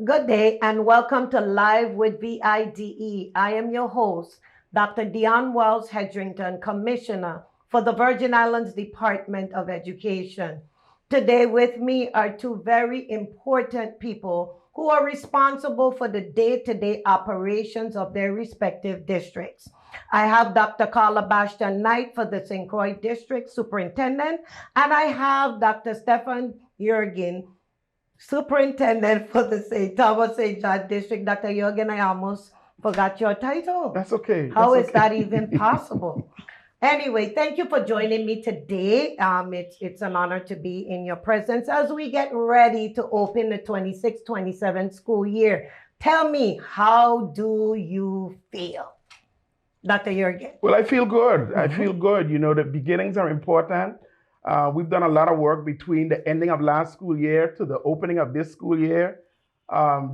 Good day and welcome to Live with VIDE. I am your host, Dr. Dion Wells Hedrington, Commissioner for the Virgin Islands Department of Education. Today with me are two very important people who are responsible for the day-to-day operations of their respective districts. I have Dr. Carla Bashton Knight for the St. Croix District Superintendent, and I have Dr. Stefan Jurgen, Superintendent for the St. Thomas St. John District. Dr. Jurgen, I almost forgot your title. That's okay. How That's is that even possible? Anyway, thank you for joining me today. It's an honor to be in your presence as we get ready to open the 26-27 school year. Tell me, how do you feel, Dr. Jurgen? Well, I feel good. I feel good. You know, the beginnings are important. We've done a lot of work between the ending of last school year to the opening of this school year.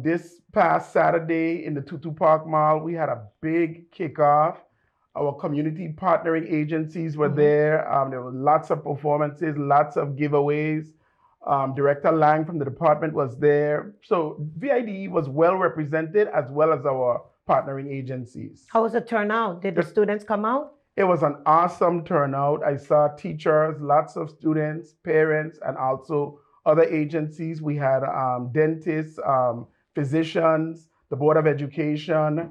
This past Saturday in the Tutu Park Mall, we had a big kickoff. Our community partnering agencies were there. There were lots of performances, lots of giveaways. Director Lang from the department was there. So VIDE was well represented as well as our partnering agencies. How was the turnout? Did the students come out? It was an awesome turnout. I saw teachers, lots of students, parents, and also other agencies. We had dentists, physicians, the Board of Education,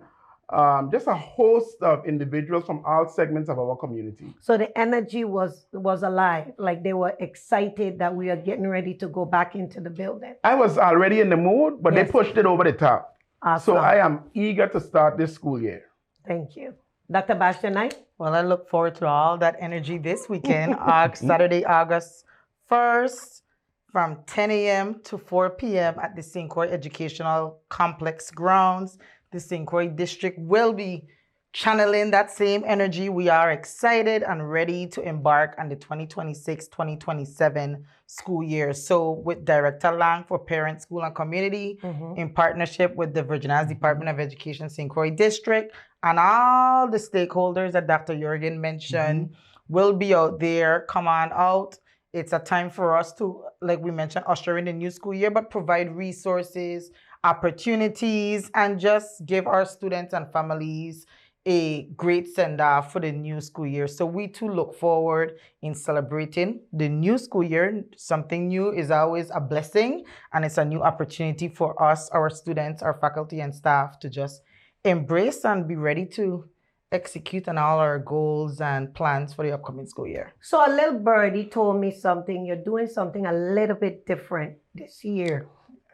just a host of individuals from all segments of our community. So the energy was alive, like they were excited that we are getting ready to go back into the building. I was already in the mood, but Yes. they pushed it over the top. Awesome. So I am eager to start this school year. Thank you. Dr. Bashton Knight? Well, I look forward to all that energy this weekend, Saturday, August 1st, from 10 a.m. to 4 p.m. at the St. Croix Educational Complex grounds. The St. Croix District will be channeling that same energy. We are excited and ready to embark on the 2026-2027 school year. So with Director Lang for Parents, School and Community, in partnership with the Virgin Islands Department of Education, St. Croix District, and all the stakeholders that Dr. Jurgen mentioned will be out there. Come on out. It's a time for us to, like we mentioned, usher in the new school year, but provide resources, opportunities, and just give our students and families a great send-off for the new school year. So we too look forward in celebrating the new school year. Something new is always a blessing, and it's a new opportunity for us, our students, our faculty and staff to just embrace and be ready to execute on all our goals and plans for the upcoming school year. So a little birdie told me something. You're doing something a little bit different this year.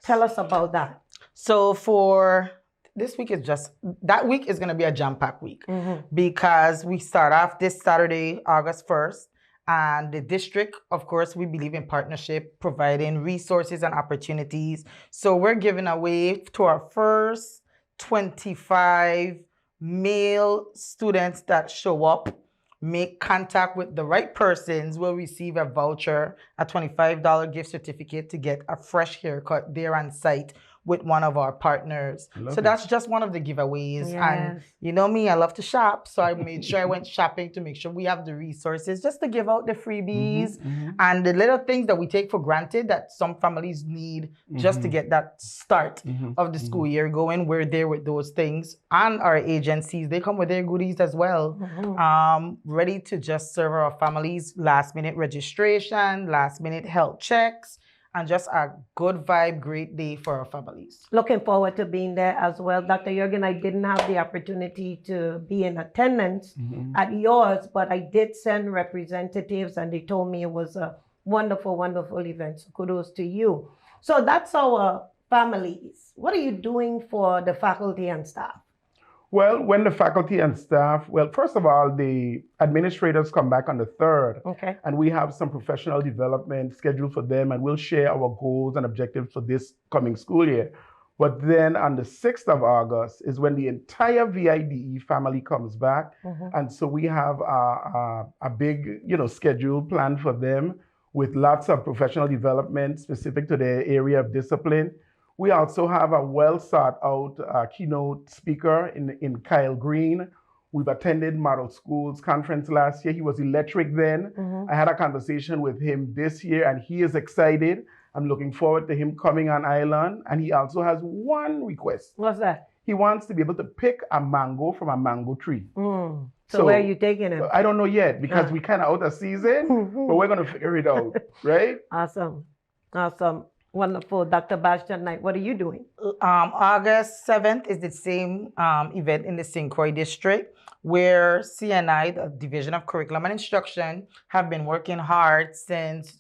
Tell us about that. So for this week that week is going to be a jam-packed week because we start off this Saturday, August 1st, and the district, of course, we believe in partnership, providing resources and opportunities. So we're giving away to our first 25 male students that show up, make contact with the right persons, will receive a voucher, a $25 gift certificate to get a fresh haircut there on site with one of our partners. So that's just one of the giveaways. Yes. And you know me, I love to shop. So I made sure I went shopping to make sure we have the resources just to give out the freebies and the little things that we take for granted that some families need just to get that start of the school year going. We're there with those things. And our agencies, they come with their goodies as well. Ready to just serve our families, last minute registration, last minute health checks, and just a good vibe, great day for our families. Looking forward to being there as well. Dr. Jurgen, I didn't have the opportunity to be in attendance at yours, but I did send representatives and they told me it was a wonderful, wonderful event. So kudos to you. So that's our families. What are you doing for the faculty and staff? Well, when the faculty and staff, first of all, the administrators come back on the 3rd. Okay. And we have some professional development scheduled for them, and we'll share our goals and objectives for this coming school year. But then on the 6th of August is when the entire VIDE family comes back. And so we have a big, schedule planned for them with lots of professional development specific to their area of discipline. We also have a well sought out keynote speaker in Kyle Green. We've attended Model Schools Conference last year. He was electric then. I had a conversation with him this year and he is excited. I'm looking forward to him coming on island. And he also has one request. What's that? He wants to be able to pick a mango from a mango tree. So where are you taking him? I don't know yet because we kind of out of season, but we're going to figure it out, right? Awesome. Wonderful. Dr. Bastian Knight, what are you doing? August 7th is the same event in the St. Croix district where CNI, the Division of Curriculum and Instruction, have been working hard since,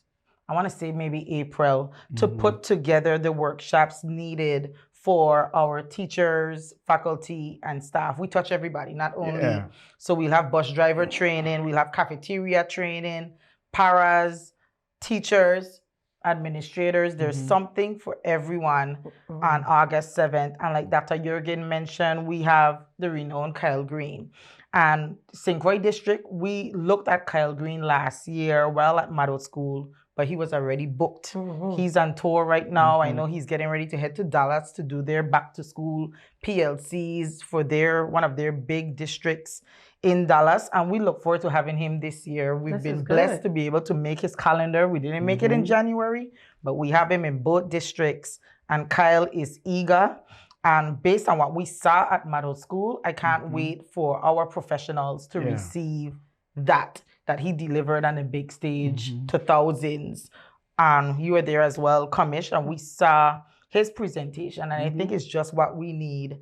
I want to say maybe April, to put together the workshops needed for our teachers, faculty, and staff. We touch everybody, not only. So we'll have bus driver training, we'll have cafeteria training, paras, teachers, administrators. There's something for everyone on August 7th. And like Dr. Jurgen mentioned, we have the renowned Kyle Green. And St. Croix District, we looked at Kyle Green last year while at Model School, but he was already booked. He's on tour right now. I know he's getting ready to head to Dallas to do their back to school PLCs for one of their big districts in Dallas. And we look forward to having him this year. We've been blessed to be able to make his calendar. We didn't make it in January, but we have him in both districts. And Kyle is eager. And based on what we saw at Model School, I can't wait for our professionals to receive that he delivered on a big stage to thousands. And you were there as well, Commish, and we saw his presentation. And I think it's just what we need,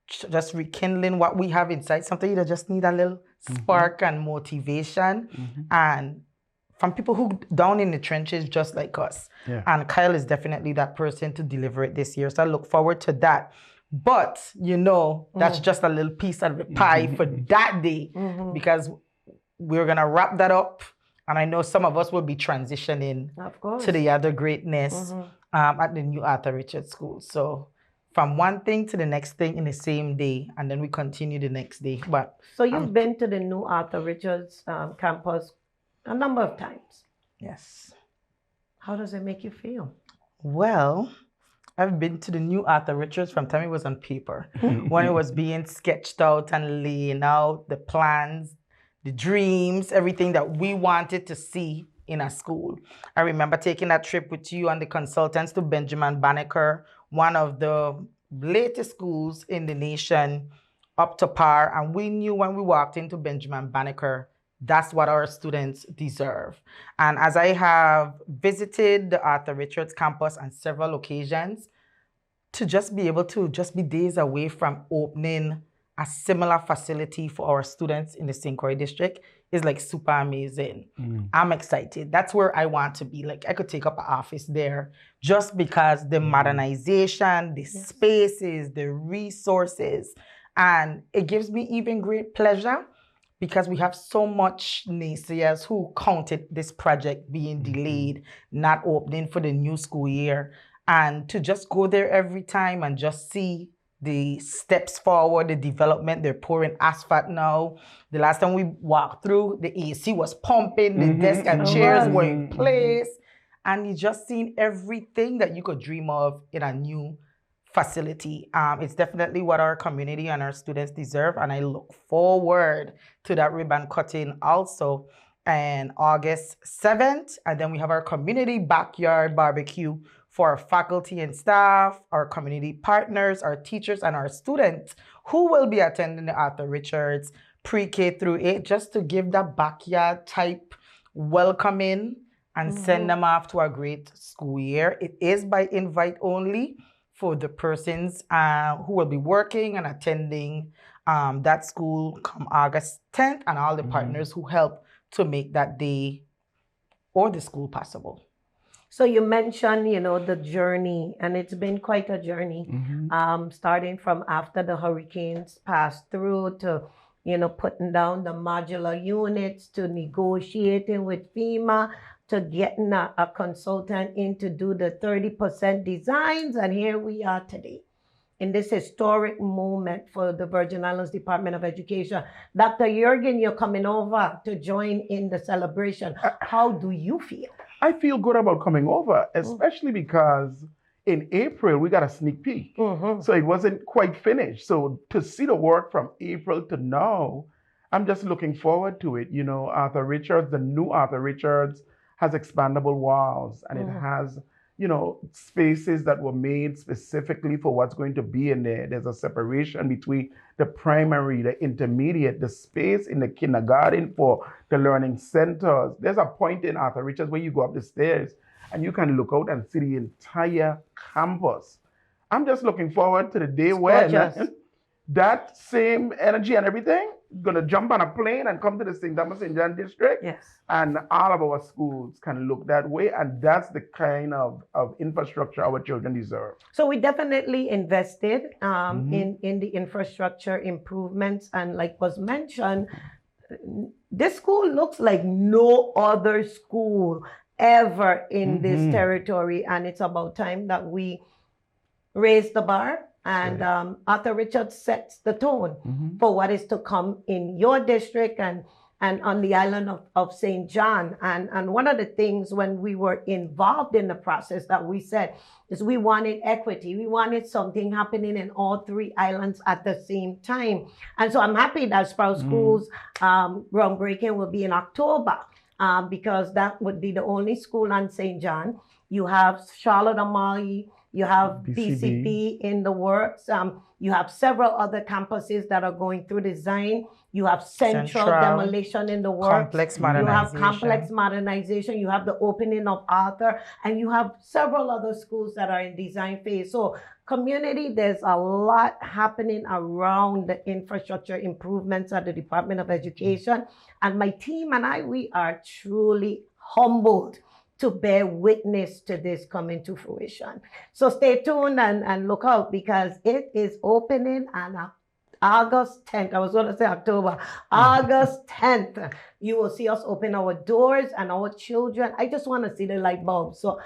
just rekindling what we have inside, something that just need a little spark and motivation. And from people who down in the trenches just like us. And Kyle is definitely that person to deliver it this year. So I look forward to that. But, that's just a little piece of the pie for that day because we're going to wrap that up. And I know some of us will be transitioning to the other greatness at the new Arthur Richards School. So from one thing to the next thing in the same day, and then we continue the next day. But so you've been to the new Arthur Richards campus a number of times. Yes. How does it make you feel? Well, I've been to the new Arthur Richards from time it was on paper, when it was being sketched out and laying out, the plans, the dreams, everything that we wanted to see in a school. I remember taking that trip with you and the consultants to Benjamin Banneker, one of the latest schools in the nation, up to par. And we knew when we walked into Benjamin Banneker, that's what our students deserve. And as I have visited the Arthur Richards campus on several occasions, to just be able to just be days away from opening a similar facility for our students in the St. Croix district is like super amazing. I'm excited. That's where I want to be. Like I could take up an office there just because the modernization, the spaces, the resources, and it gives me even great pleasure because we have so much naysayers who counted this project being delayed, not opening for the new school year. And to just go there every time and just see the steps forward, the development, they're pouring asphalt now. The last time we walked through, the AC was pumping, the desk and chairs were in place. And you just seen everything that you could dream of in a new facility. It's definitely what our community and our students deserve. And I look forward to that ribbon cutting also on August 7th. And then we have our community backyard barbecue for our faculty and staff, our community partners, our teachers, and our students who will be attending the Arthur Richards pre-K through 8, just to give that backyard type welcoming and send them off to a great school year. It is by invite only for the persons who will be working and attending that school come August 10th, and all the partners who help to make that day or the school possible. So you mentioned, the journey, and it's been quite a journey, starting from after the hurricanes passed through to, putting down the modular units, to negotiating with FEMA, to getting a consultant in to do the 30% designs. And here we are today in this historic moment for the Virgin Islands Department of Education. Dr. Jurgen, you're coming over to join in the celebration. How do you feel? I feel good about coming over, especially because in April, we got a sneak peek. So it wasn't quite finished. So to see the work from April to now, I'm just looking forward to it. Arthur Richards, the new Arthur Richards, has expandable walls, and it has, spaces that were made specifically for what's going to be in there. There's a separation between the primary, the intermediate, the space in the kindergarten for the learning centers. There's a point in Arthur Richards where you go up the stairs and you can look out and see the entire campus. I'm just looking forward to the day when that same energy and everything gonna jump on a plane and come to the St. Thomas St. John district. Yes. And all of our schools can look that way. And that's the kind of infrastructure our children deserve. So we definitely invested in the infrastructure improvements. And like was mentioned, this school looks like no other school ever in this territory. And it's about time that we raise the bar. And Arthur Richards sets the tone for what is to come in your district and on the island of St. John. And one of the things when we were involved in the process that we said is we wanted equity. We wanted something happening in all three islands at the same time. And so I'm happy that Sprout School's groundbreaking will be in October because that would be the only school on St. John. You have Charlotte Amalie, you have BCP in the works. You have several other campuses that are going through design. You have central demolition in the works. Complex modernization. You have complex modernization. You have the opening of Arthur. And you have several other schools that are in design phase. So community, there's a lot happening around the infrastructure improvements at the Department of Education. And my team and I, we are truly humbled to bear witness to this coming to fruition. So stay tuned and look out because it is opening on August 10th. I was going to say October. August 10th. You will see us open our doors and our children. I just want to see the light bulbs. So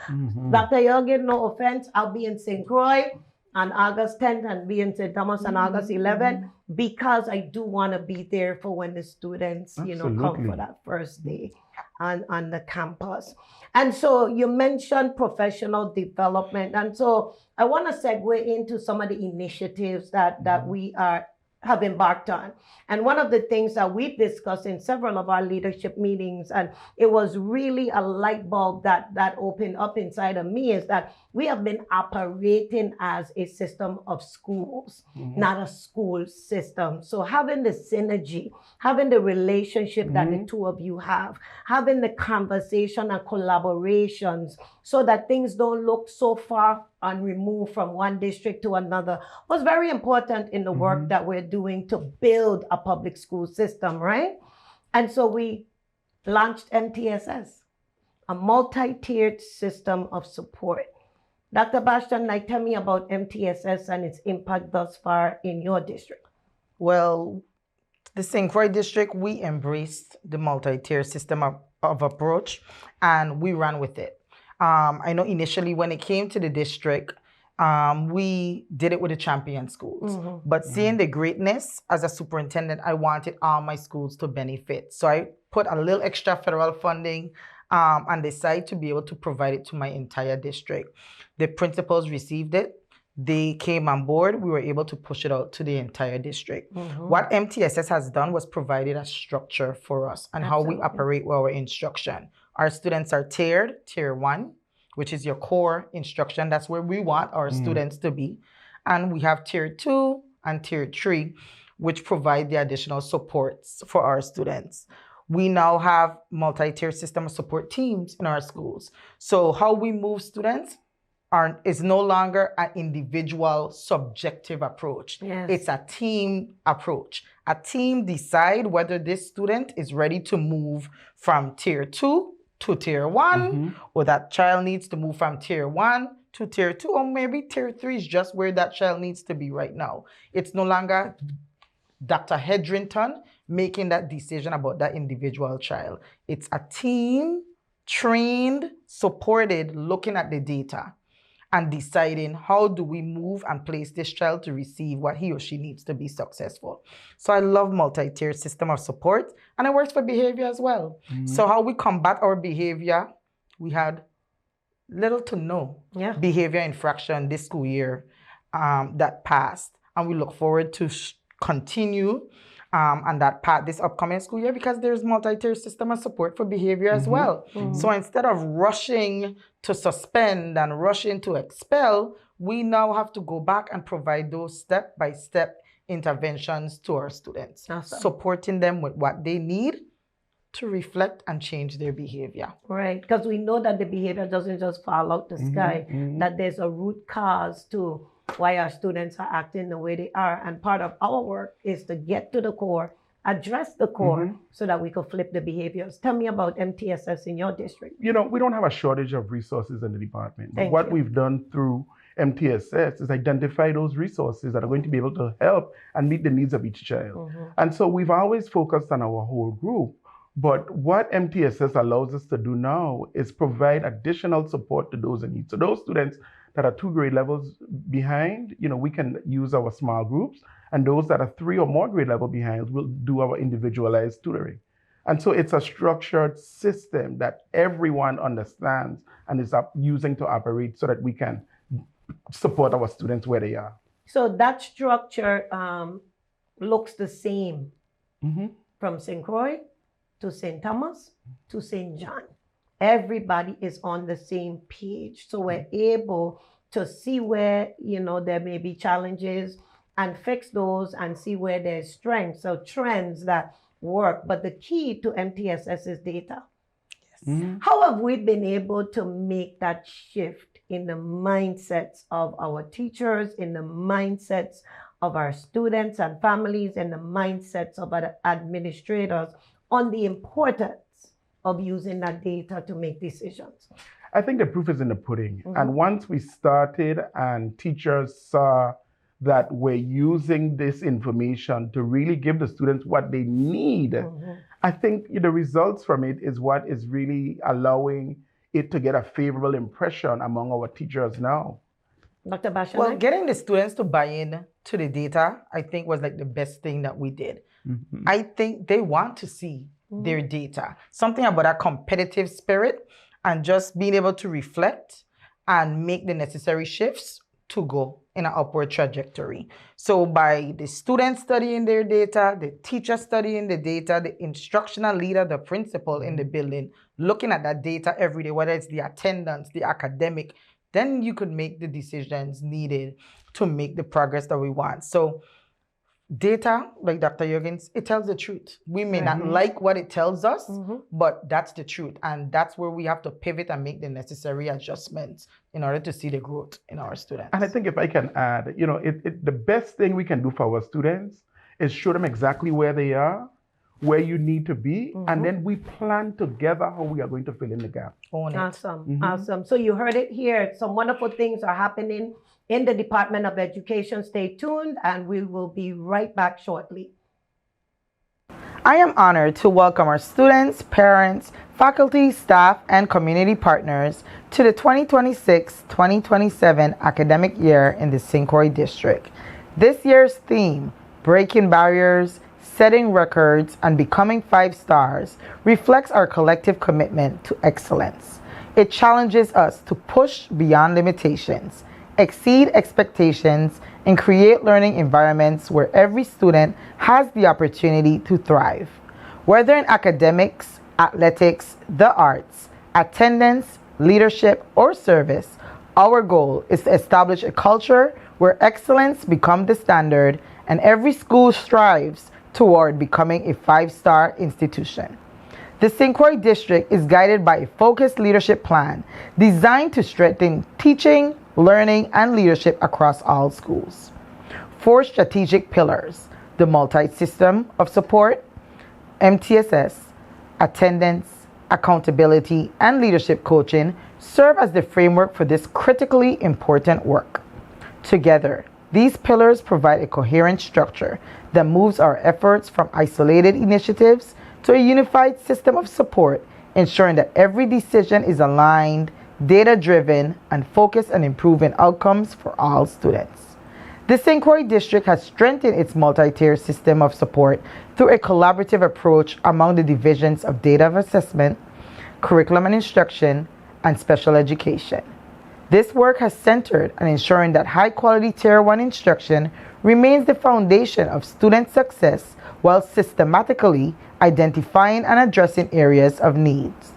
Dr. Yogan, no offense, I'll be in St. Croix on August 10th and be in St. Thomas on August 11th because I do want to be there for when the students, come for that first day on the campus. And so you mentioned professional development. And so I want to segue into some of the initiatives that we have embarked on. And one of the things that we've discussed in several of our leadership meetings, and it was really a light bulb that opened up inside of me, is that we have been operating as a system of schools, not a school system. So having the synergy, having the relationship that the two of you have, having the conversation and collaborations so that things don't look so far and removed from one district to another was very important in the work that we're doing to build a public school system, right? And so we launched MTSS, a multi-tiered system of support. Dr. Bashton, tell me about MTSS and its impact thus far in your district. Well, the St. Croix district, we embraced the multi-tier system of approach and we ran with it. I know initially when it came to the district, we did it with the champion schools. But seeing the greatness as a superintendent, I wanted all my schools to benefit. So I put a little extra federal funding and decided to be able to provide it to my entire district. The principals received it. They came on board. We were able to push it out to the entire district. What MTSS has done was provided a structure for us and how we operate our instruction. Our students are tiered, tier 1, which is your core instruction. That's where we want our students to be. And we have tier 2 and tier 3, which provide the additional supports for our students. We now have multi-tier system of support teams in our schools. So how we move students is no longer an individual subjective approach. It's a team approach. A team decide whether this student is ready to move from tier 2 to tier 1, or that child needs to move from tier 1 to tier 2, or maybe tier 3 is just where that child needs to be right now. It's no longer Dr. Hedrington making that decision about that individual child. It's a team, trained, supported, looking at the data and deciding how do we move and place this child to receive what he or she needs to be successful. So I love multi-tier system of support, and it works for behavior as well. So how we combat our behavior, we had little to no behavior infraction this school year that passed, and we look forward to continue and that part this upcoming school year, because there's multi-tier system of support for behavior as well. So instead of rushing to suspend and rushing to expel, we now have to go back and provide those step-by-step interventions to our students, supporting them with what they need to reflect and change their behavior. Right, because we know that the behavior doesn't just fall out the sky, that there's a root cause to why our students are acting the way they are. And part of our work is to get to the core, address the core, so that we could flip the behaviors. Tell me about MTSS in your district. We don't have a shortage of resources in the department. Thank What you. we've done through MTSS is identify those resources that are going to be able to help and meet the needs of each child. And so we've always focused on our whole group. But what MTSS allows us to do now is provide additional support to those in need. So those students that are 2 grade levels behind, we can use our small groups. And those that are 3 or more grade level behind, we'll do our individualized tutoring. And so it's a structured system that everyone understands and is using to operate so that we can support our students where they are. So that structure looks the same from St. Croix to St. Thomas to St. John. Everybody is on the same page. So we're able to see where, there may be challenges and fix those and see where there's strengths, so trends that work. But the key to MTSS is data. How have we been able to make that shift in the mindsets of our teachers, in the mindsets of our students and families, and the mindsets of our administrators on the importance of using that data to make decisions? I think the proof is in the pudding. And once we started and teachers saw that we're using this information to really give the students what they need, I think the results from it is what is really allowing it to get a favorable impression among our teachers now. Dr. Basha? Well, getting the students to buy in to the data, I think, was like the best thing that we did. I think they want to see their data. Something about a competitive spirit and just being able to reflect and make the necessary shifts to go in an upward trajectory. So by the students studying their data, the teacher studying the data, the instructional leader, the principal in the building, looking at that data every day, whether it's the attendance, the academic, then you could make the decisions needed to make the progress that we want. So data, like Dr. Juergens, it tells the truth. We may not like what it tells us, but that's the truth. And that's where we have to pivot and make the necessary adjustments in order to see the growth in our students. And I think if I can add, the best thing we can do for our students is show them exactly where they are, where you need to be, and then we plan together how we are going to fill in the gap. Awesome. Awesome. So you heard it here. Some wonderful things are happening in the Department of Education. Stay tuned, and we will be right back shortly. I am honored to welcome our students, parents, faculty, staff, and community partners to the 2026-2027 academic year in the St. Croix District. This year's theme, Breaking Barriers, Setting Records, and Becoming 5 Stars, reflects our collective commitment to excellence. It challenges us to push beyond limitations, exceed expectations, and create learning environments where every student has the opportunity to thrive. Whether in academics, athletics, the arts, attendance, leadership, or service, our goal is to establish a culture where excellence becomes the standard and every school strives toward becoming a 5-star institution. The St. Croix District is guided by a focused leadership plan designed to strengthen teaching, learning, and leadership across all schools. 4 strategic pillars: the multi-system of support, MTSS, attendance, accountability, and leadership coaching serve as the framework for this critically important work. Together, these pillars provide a coherent structure that moves our efforts from isolated initiatives to a unified system of support, ensuring that every decision is aligned, data-driven, and focused on improving outcomes for all students. The St. Croix District has strengthened its multi-tier system of support through a collaborative approach among the divisions of data of assessment, curriculum and instruction, and special education. This work has centered on ensuring that high-quality Tier 1 instruction remains the foundation of student success while systematically identifying and addressing areas of needs.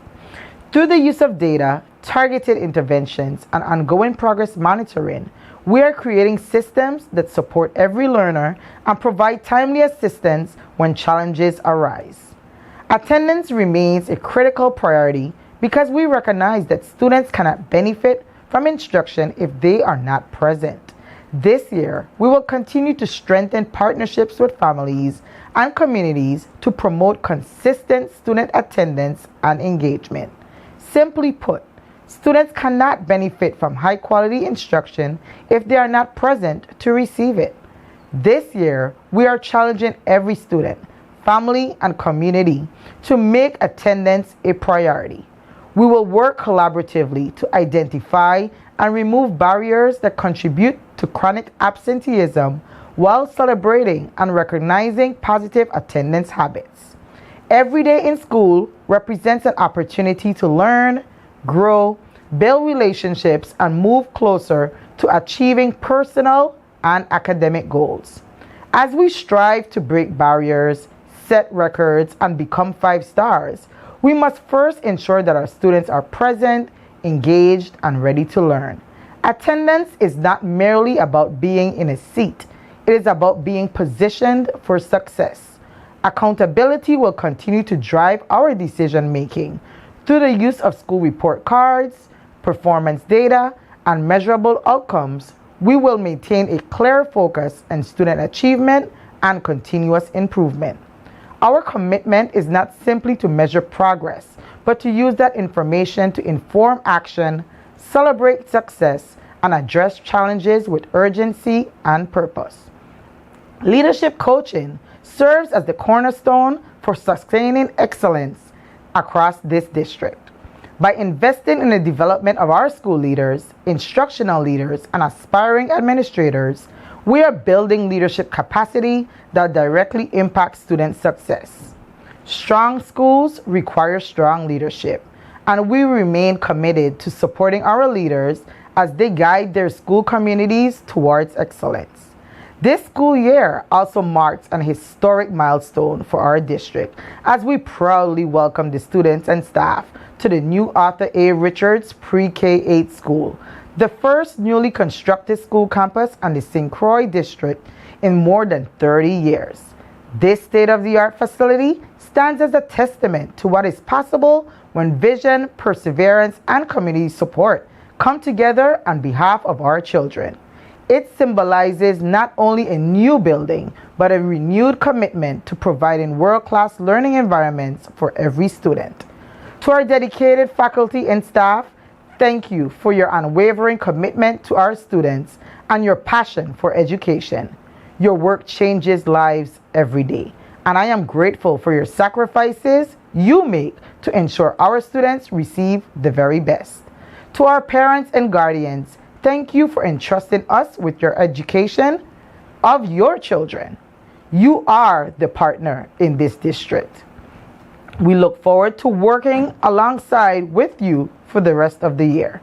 Through the use of data, targeted interventions, and ongoing progress monitoring, we are creating systems that support every learner and provide timely assistance when challenges arise. Attendance remains a critical priority because we recognize that students cannot benefit from instruction if they are not present. This year, we will continue to strengthen partnerships with families and communities to promote consistent student attendance and engagement. Simply put, students cannot benefit from high-quality instruction if they are not present to receive it. This year, we are challenging every student, family, and community to make attendance a priority. We will work collaboratively to identify and remove barriers that contribute to chronic absenteeism while celebrating and recognizing positive attendance habits. Every day in school represents an opportunity to learn, grow, build relationships, and move closer to achieving personal and academic goals. As we strive to break barriers, set records, and become 5 stars, we must first ensure that our students are present, engaged, and ready to learn. Attendance is not merely about being in a seat, it is about being positioned for success. Accountability will continue to drive our decision making through the use of school report cards, performance data, and measurable outcomes. We will maintain a clear focus on student achievement and continuous improvement. Our commitment is not simply to measure progress, but to use that information to inform action, celebrate success, and address challenges with urgency and purpose. Leadership coaching serves as the cornerstone for sustaining excellence across this district. By investing in the development of our school leaders, instructional leaders, and aspiring administrators, we are building leadership capacity that directly impacts student success. Strong schools require strong leadership, and we remain committed to supporting our leaders as they guide their school communities towards excellence. This school year also marks an historic milestone for our district as we proudly welcome the students and staff to the new Arthur A. Richards Pre-K-8 school, the first newly constructed school campus in the St. Croix district in more than 30 years. This state-of-the-art facility stands as a testament to what is possible when vision, perseverance, and community support come together on behalf of our children. It symbolizes not only a new building, but a renewed commitment to providing world-class learning environments for every student. To our dedicated faculty and staff, thank you for your unwavering commitment to our students and your passion for education. Your work changes lives every day, and I am grateful for your sacrifices you make to ensure our students receive the very best. To our parents and guardians, thank you for entrusting us with your education of your children. You are the partner in this district. We look forward to working alongside with you for the rest of the year.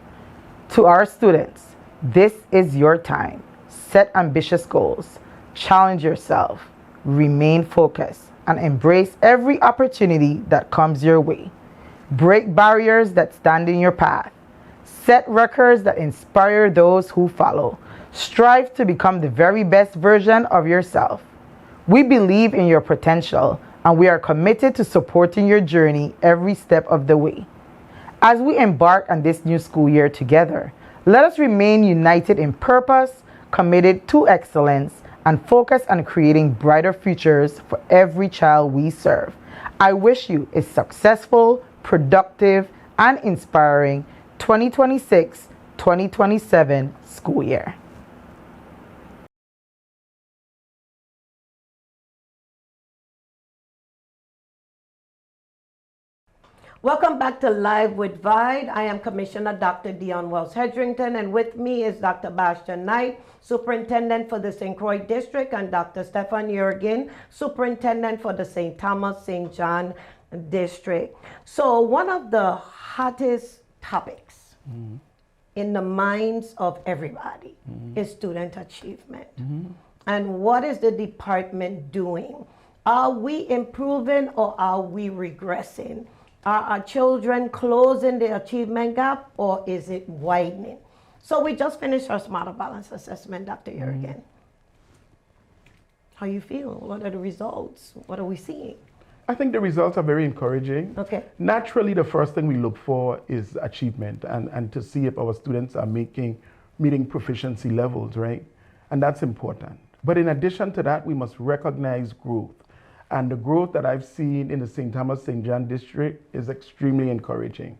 To our students, this is your time. Set ambitious goals, challenge yourself, remain focused, and embrace every opportunity that comes your way. Break barriers that stand in your path. Set records that inspire those who follow. Strive to become the very best version of yourself. We believe in your potential, and we are committed to supporting your journey every step of the way. As we embark on this new school year together, let us remain united in purpose, committed to excellence, and focused on creating brighter futures for every child we serve. I wish you a successful, productive, and inspiring 2026-2027 school year. Welcome back to Live with VIDE. I am Commissioner Dr. Dion Wells-Hedrington, and with me is Dr. Bastian Knight, Superintendent for the St. Croix District, and Dr. Stefan Jurgen, Superintendent for the St. Thomas St. John District. So one of the hottest topics in the minds of everybody is student achievement. And what is the department doing? Are we improving or are we regressing? Are our children closing the achievement gap or is it widening? So we just finished our Smarter Balance assessment, Dr. Jurgen. How you feel? What are the results? What are we seeing? I think the results are very encouraging. Okay. Naturally, the first thing we look for is achievement and to see if our students are meeting proficiency levels, right? And that's important. But in addition to that, we must recognize growth. And the growth that I've seen in the St. Thomas St. John district is extremely encouraging.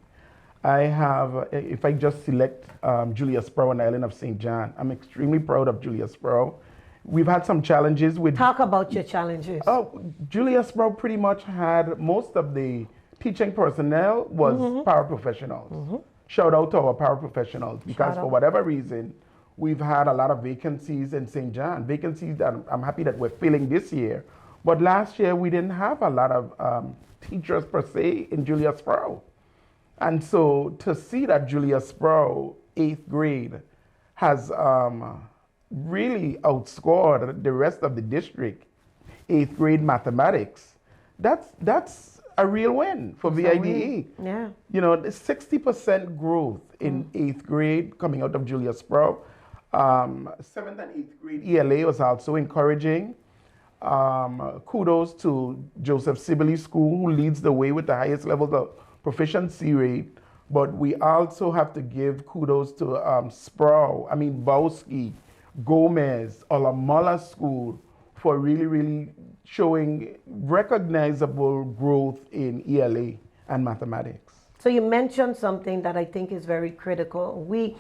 I have, if I just select Julia Sproul on the island of St. John, I'm extremely proud of Julia Sproul. We've had some challenges with... Talk about your challenges. Oh, Julia Sproul pretty much had most of the teaching personnel was paraprofessionals. Shout out to our paraprofessionals because for whatever reason, we've had a lot of vacancies in St. John, vacancies that I'm happy that we're filling this year. But last year, we didn't have a lot of teachers per se in Julia Sproul. And so to see that Julia Sproul, 8th grade, has really outscored the rest of the district, 8th grade mathematics, that's a real win for VIDE. Yeah. You know, the 60% growth in 8th grade coming out of Julia Sproul. 7th and 8th grade ELA was also encouraging. Kudos to Joseph Sibley School, who leads the way with the highest levels of proficiency rate. But we also have to give kudos to Bowski, Gomez, Olamala School for really showing recognizable growth in ELA and mathematics. So you mentioned something that I think is very critical. We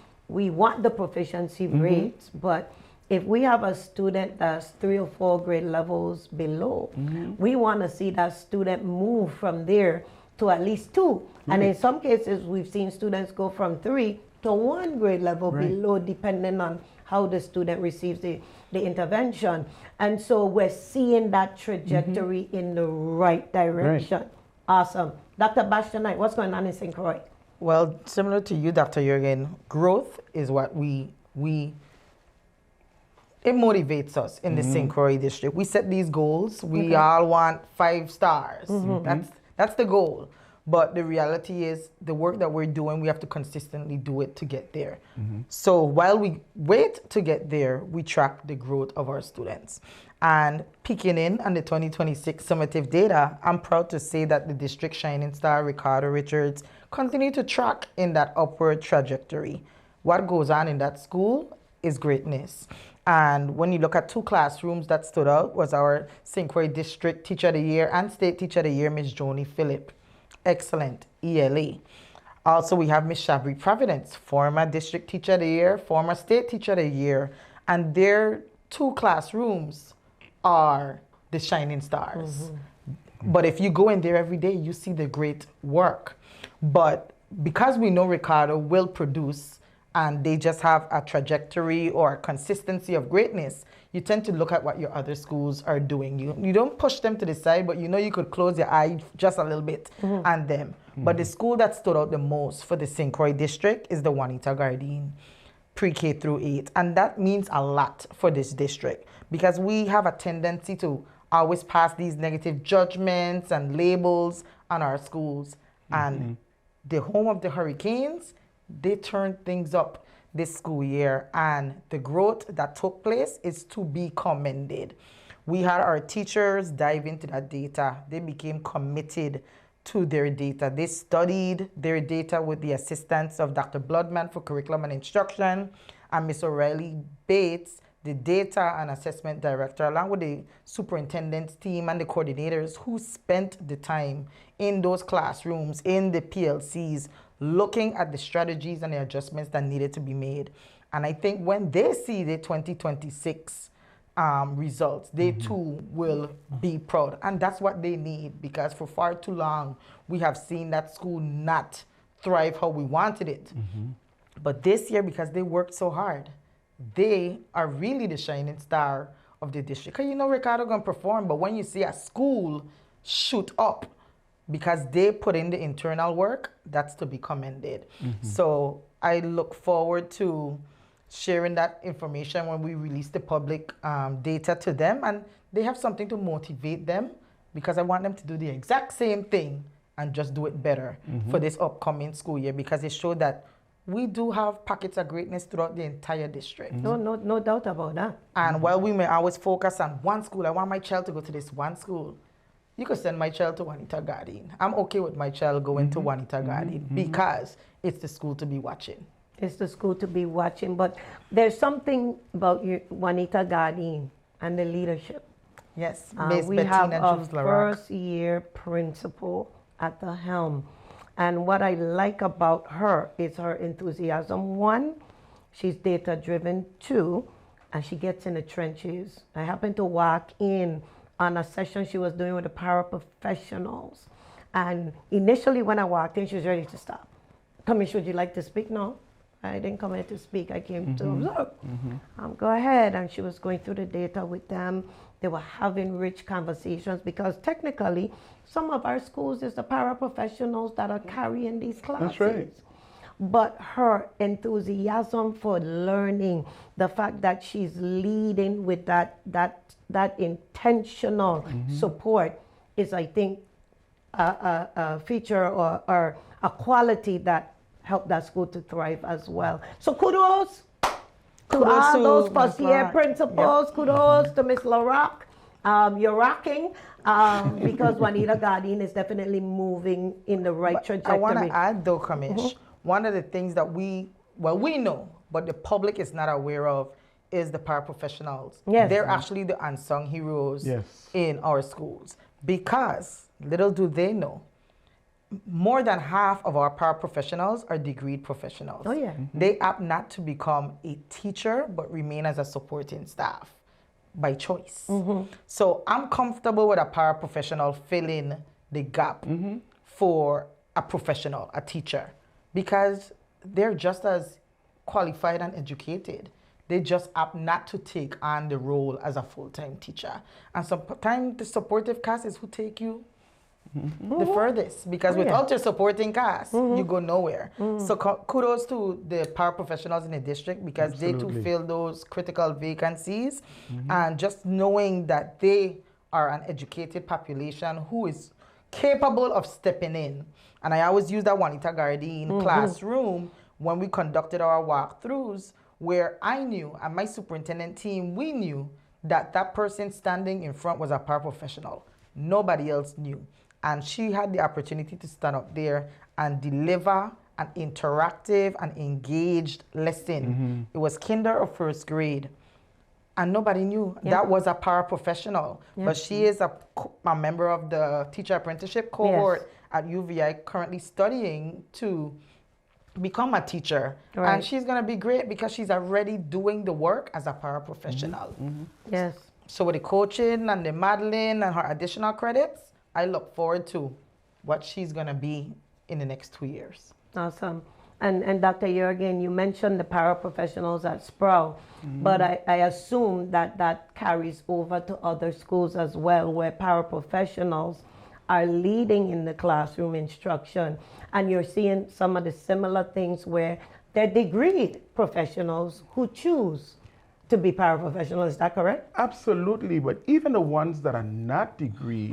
want the proficiency rates, but if we have a student that's 3 or 4 grade levels below, we want to see that student move from there to at least 2. And in some cases, we've seen students go from 3 to 1 grade level below, depending on how the student receives the intervention. And so we're seeing that trajectory in the right direction. Awesome. Dr. Bastianite, what's going on in St. Croix? Well, similar to you, Dr. Jurgen, growth is what it motivates us in the St. Croix district. We set these goals. We all want 5 stars. That's the goal. But the reality is the work that we're doing, we have to consistently do it to get there. So while we wait to get there, we track the growth of our students. And peeking in on the 2026 summative data, I'm proud to say that the district shining star, Ricardo Richards, continue to track in that upward trajectory. What goes on in that school is greatness. And when you look at 2 classrooms that stood out was our St. Croix District Teacher of the Year and State Teacher of the Year, Ms. Joni Phillip. Excellent ELA. Also, we have Ms. Shabri Providence, former District Teacher of the Year, former State Teacher of the Year, and their 2 classrooms are the shining stars. But if you go in there every day, you see the great work. But because we know Ricardo will produce and they just have a trajectory or a consistency of greatness, you tend to look at what your other schools are doing. You don't push them to the side, but you know you could close your eye just a little bit on them. But the school that stood out the most for the St. Croix district is the Juanita Gardine, pre-K through 8. And that means a lot for this district because we have a tendency to always pass these negative judgments and labels on our schools. And the home of the Hurricanes, they turned things up this school year, and the growth that took place is to be commended. We had our teachers dive into that data. They became committed to their data. They studied their data with the assistance of Dr. Bloodman for curriculum and instruction and Ms. O'Reilly Bates, the data and assessment director, along with the superintendent's team and the coordinators who spent the time in those classrooms, in the PLCs, looking at the strategies and the adjustments that needed to be made. And I think when they see the 2026 results, they too will be proud. And that's what they need, because for far too long, we have seen that school not thrive how we wanted it. But this year, because they worked so hard, they are really the shining star of the district. Because you know Ricardo gonna perform, but when you see a school shoot up, because they put in the internal work, that's to be commended. So I look forward to sharing that information when we release the public data to them, and they have something to motivate them, because I want them to do the exact same thing and just do it better for this upcoming school year, because it showed that we do have pockets of greatness throughout the entire district. No doubt about that. And while we may always focus on one school, I want my child to go to this one school. You could send my child to Juanita Garden. I'm okay with my child going to Juanita Garden because it's the school to be watching. It's the school to be watching. But there's something about Juanita Garden and the leadership. Yes, We have a first-year principal at the helm. And what I like about her is her enthusiasm. One, she's data-driven. Two, and she gets in the trenches. I happened to walk in on a session she was doing with the paraprofessionals. And initially when I walked in, she was ready to stop. Commissioner, would you like to speak? No, I didn't come here to speak. I came to observe. Go ahead. And she was going through the data with them. They were having rich conversations, because technically some of our schools is the paraprofessionals that are carrying these classes. That's right. But her enthusiasm for learning, the fact that she's leading with that intentional support is, I think, a feature or a quality that helped that school to thrive as well. So kudos to all those first-year principals. Kudos to Miss LaRock. You're rocking, because Juanita Garden is definitely moving in the right trajectory. I want to add, though, Kamish, one of the things that we know, but the public is not aware of, is the paraprofessionals. Yes. They're actually the unsung heroes in our schools, because little do they know, more than half of our paraprofessionals are degreed professionals. Oh, yeah. They opt not to become a teacher, but remain as a supporting staff by choice. So I'm comfortable with a paraprofessional filling the gap for a professional, a teacher, because they're just as qualified and educated. They just opt not to take on the role as a full-time teacher. And sometimes the supportive cast is who take you the furthest, because without your supporting cast, you go nowhere. So kudos to the paraprofessionals in the district, because they too fill those critical vacancies. And just knowing that they are an educated population who is capable of stepping in. And I always use that Juanita Garden classroom when we conducted our walkthroughs, where I knew, and my superintendent team, we knew that that person standing in front was a paraprofessional. Nobody else knew. And she had the opportunity to stand up there and deliver an interactive and engaged lesson. It was kinder or first grade. And nobody knew that was a paraprofessional. But she is a member of the teacher apprenticeship cohort at UVI, currently studying to become a teacher. And she's going to be great, because she's already doing the work as a paraprofessional. Yes. So with the coaching and the modeling and her additional credits, I look forward to what she's going to be in the next 2 years. Awesome. And Dr. Jurgen, you mentioned the paraprofessionals at Sproul, but I assume that carries over to other schools as well, where paraprofessionals are leading in the classroom instruction. And you're seeing some of the similar things where they're degreed professionals who choose to be paraprofessionals. Is that correct? Absolutely, but even the ones that are not degreed,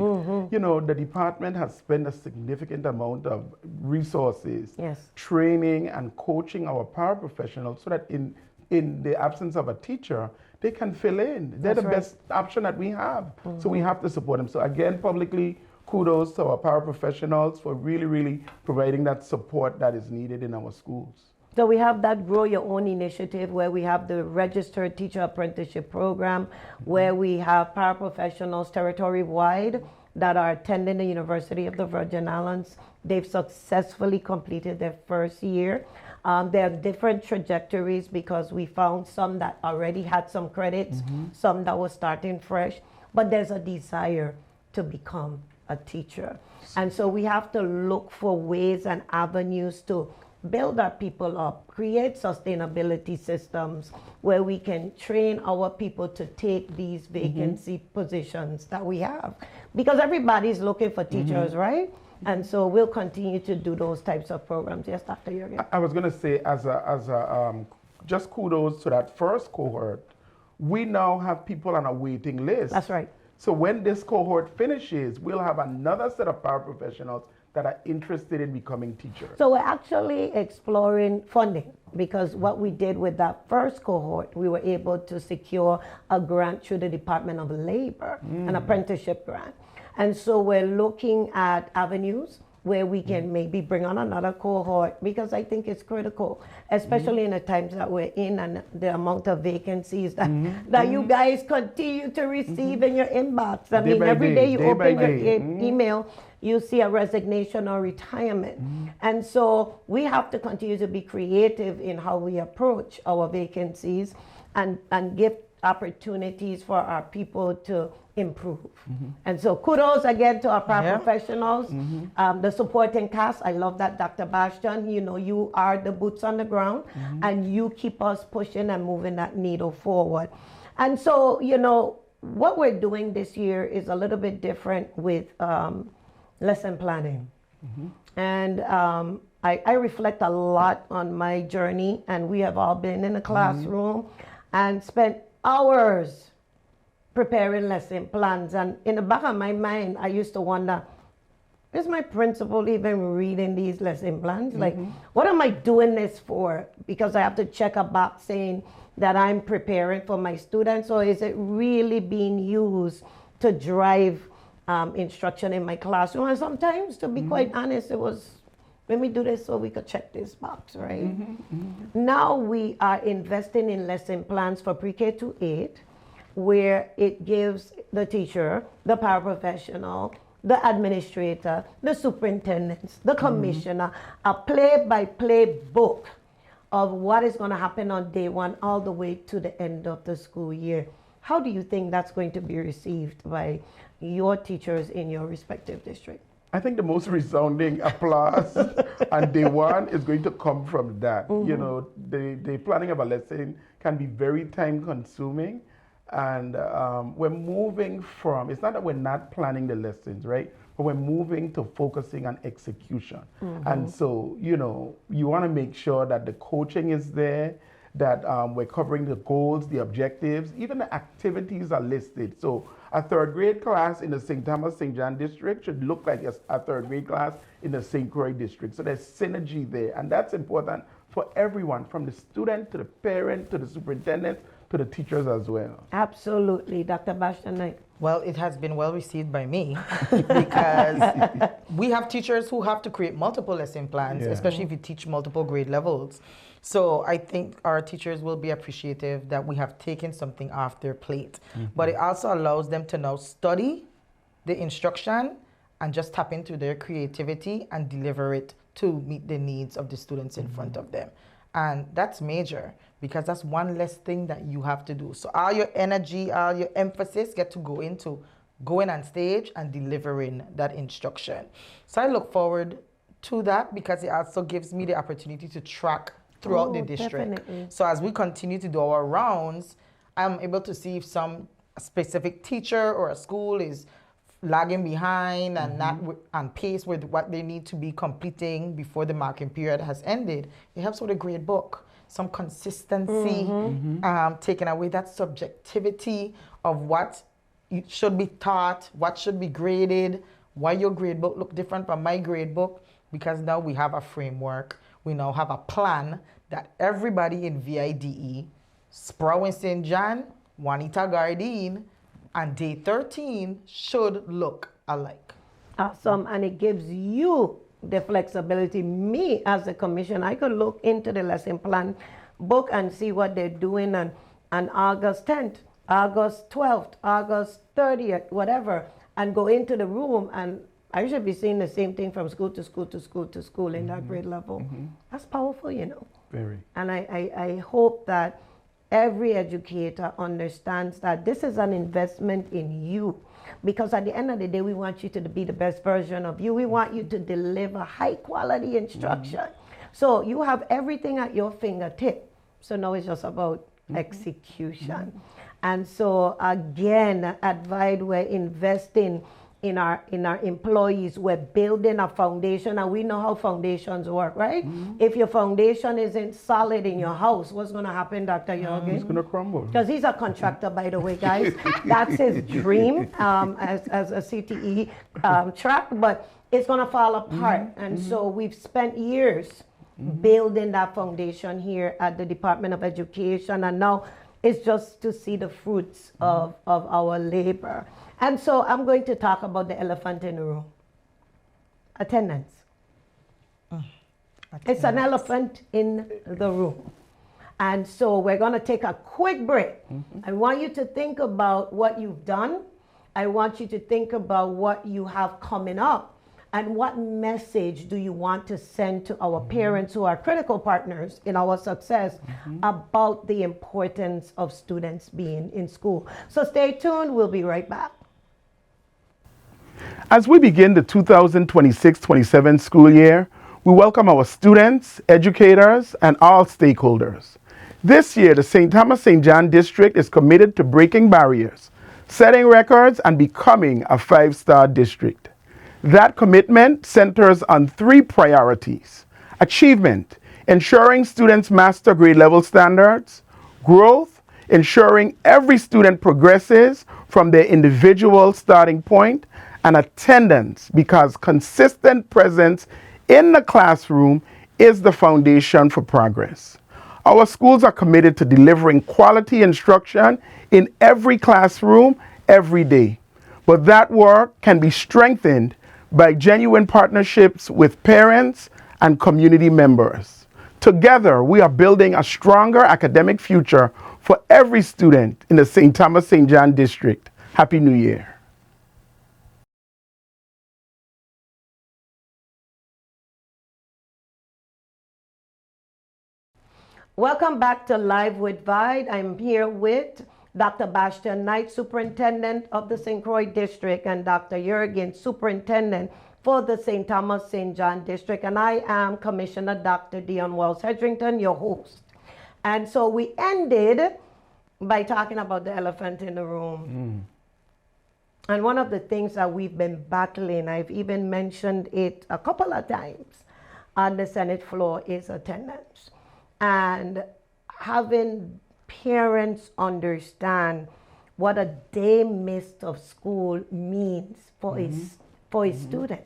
you know, the department has spent a significant amount of resources, training and coaching our paraprofessionals, so that in the absence of a teacher, they can fill in. They're the best option that we have. So we have to support them. So again, publicly, kudos to our paraprofessionals for really providing that support that is needed in our schools. So we have that Grow Your Own initiative, where we have the registered teacher apprenticeship program, where we have paraprofessionals territory-wide that are attending the University of the Virgin Islands. They've successfully completed their first year. They have different trajectories, because we found some that already had some credits, some that were starting fresh, but there's a desire to become a teacher. And so we have to look for ways and avenues to build our people up, create sustainability systems where we can train our people to take these vacancy positions that we have. Because everybody's looking for teachers, right? And so we'll continue to do those types of programs. Yes, Dr. Jurgen. I was going to say, just kudos to that first cohort. We now have people on a waiting list. That's right. So when this cohort finishes, we'll have another set of paraprofessionals that are interested in becoming teachers. So we're actually exploring funding, because what we did with that first cohort, we were able to secure a grant through the Department of Labor, an apprenticeship grant. And so we're looking at avenues where we can maybe bring on another cohort, because I think it's critical, especially in the times that we're in and the amount of vacancies that you guys continue to receive in your inbox. I mean, every day you open your email, you see a resignation or retirement. And so we have to continue to be creative in how we approach our vacancies and give opportunities for our people to improve. And so kudos again to our paraprofessionals, the supporting cast. I love that, Dr. Bastion. You know, you are the boots on the ground, and you keep us pushing and moving that needle forward. And so, you know, what we're doing this year is a little bit different with lesson planning. And I reflect a lot on my journey, and we have all been in the classroom and spent hours preparing lesson plans. And in the back of my mind, I used to wonder, is my principal even reading these lesson plans? Like, what am I doing this for? Because I have to check a box saying that I'm preparing for my students, or is it really being used to drive instruction in my classroom? And sometimes, to be quite honest, it was, let me do this so we could check this box, right? Now we are investing in lesson plans for pre-K to 8, where it gives the teacher, the paraprofessional, the administrator, the superintendents, the commissioner, a play-by-play book of what is going to happen on day 1 all the way to the end of the school year. How do you think that's going to be received by your teachers in your respective district? I think the most resounding applause on day 1 is going to come from that. You know, the planning of a lesson can be very time consuming. And we're moving from, it's not that we're not planning the lessons, right? But we're moving to focusing on execution. And so, you know, you want to make sure that the coaching is there, that we're covering the goals, the objectives, even the activities are listed. So a 3rd grade class in the St. Thomas St. John district should look like a 3rd grade class in the St. Croix district. So there's synergy there. And that's important for everyone, from the student to the parent to the superintendent to the teachers as well. Absolutely. Dr. Bastion. Well, it has been well received by me because we have teachers who have to create multiple lesson plans, especially if you teach multiple grade levels. So I think our teachers will be appreciative that we have taken something off their plate. But it also allows them to now study the instruction and just tap into their creativity and deliver it to meet the needs of the students in front of them. And that's major, because that's one less thing that you have to do. So all your energy, all your emphasis get to go into going on stage and delivering that instruction. So I look forward to that, because it also gives me the opportunity to track throughout the district. Definitely. So as we continue to do our rounds, I'm able to see if some specific teacher or a school is lagging behind and not on pace with what they need to be completing before the marking period has ended. It helps with a grade book, some consistency, taking away that subjectivity of what should be taught, what should be graded, why your grade book look different from my grade book, because now we have a framework. We now have a plan that everybody in VIDE, Sproul and St. John, Juanita Gardine, and day 13 should look alike. Awesome. And it gives you the flexibility. Me as a commissioner, I could look into the lesson plan book and see what they're doing on August 10th, August 12th, August 30th, whatever, and go into the room, and I should be seeing the same thing from school to school to school to school in that grade level. That's powerful, you know. Very. And I hope that every educator understands that this is an investment in you, because at the end of the day, we want you to be the best version of you. We want you to deliver high quality instruction. So you have everything at your fingertip. So now it's just about execution. And so again, at VIDE, we're investing in our employees. We're building a foundation, and we know how foundations work, right? If your foundation isn't solid in your house, what's going to happen, Dr. Jorgen? It's going to crumble. Because he's a contractor, by the way, guys. That's his dream as a CTE track, but it's going to fall apart. And so we've spent years building that foundation here at the Department of Education, and now it's just to see the fruits of our labor. And so I'm going to talk about the elephant in the room. Attendance. It's an elephant in the room. And so we're going to take a quick break. I want you to think about what you've done. I want you to think about what you have coming up. And what message do you want to send to our parents who are critical partners in our success about the importance of students being in school? So stay tuned. We'll be right back. As we begin the 2026-27 school year, we welcome our students, educators, and all stakeholders. This year, the St. Thomas St. John District is committed to breaking barriers, setting records, and becoming a 5-star district. That commitment centers on 3 priorities: achievement, ensuring students master grade level standards; growth, ensuring every student progresses from their individual starting point; and attendance, because consistent presence in the classroom is the foundation for progress. Our schools are committed to delivering quality instruction in every classroom, every day. But that work can be strengthened by genuine partnerships with parents and community members. Together, we are building a stronger academic future for every student in the St. Thomas St. John District. Happy New Year. Welcome back to Live with VIDE. I'm here with Dr. Bastian Knight, Superintendent of the St. Croix District, and Dr. Jorgen, Superintendent for the St. Thomas St. John District. And I am Commissioner Dr. Dion Wells-Hedrington, your host. And so we ended by talking about the elephant in the room. And one of the things that we've been battling, I've even mentioned it a couple of times on the Senate floor, is attendance. And having parents understand what a day missed of school means for a student.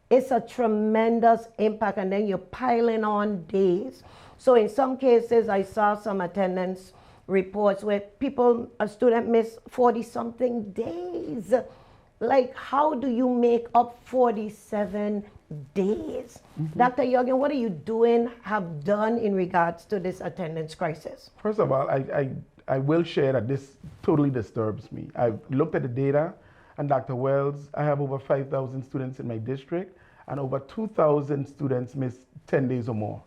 It's a tremendous impact, and then you're piling on days. So in some cases, I saw some attendance reports where a student missed 40-something days. Like, how do you make up 47 days? Dr. Jorgen, what are you have done in regards to this attendance crisis? First of all, I will share that this totally disturbs me. I've looked at the data, and Dr. Wells, I have over 5,000 students in my district, and over 2,000 students miss 10 days or more.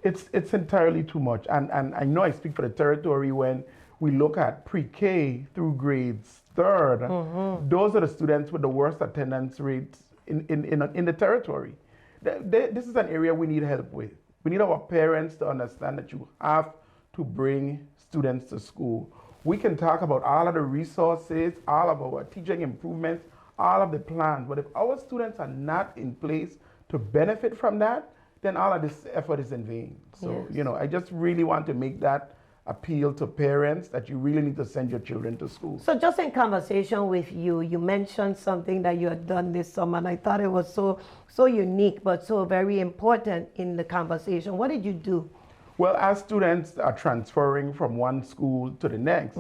It's entirely too much. And I know I speak for the territory when we look at pre-K through grades 3rd. Those are the students with the worst attendance rates in the territory. This is an area we need help with. We need our parents to understand that you have to bring students to school. We can talk about all of the resources, all of our teaching improvements, all of the plans, but if our students are not in place to benefit from that, then all of this effort is in vain. So, I just really want to make that appeal to parents that you really need to send your children to school. So just in conversation with you, you mentioned something that you had done this summer, and I thought it was so unique, but so very important in the conversation. What did you do? Well, as students are transferring from one school to the next,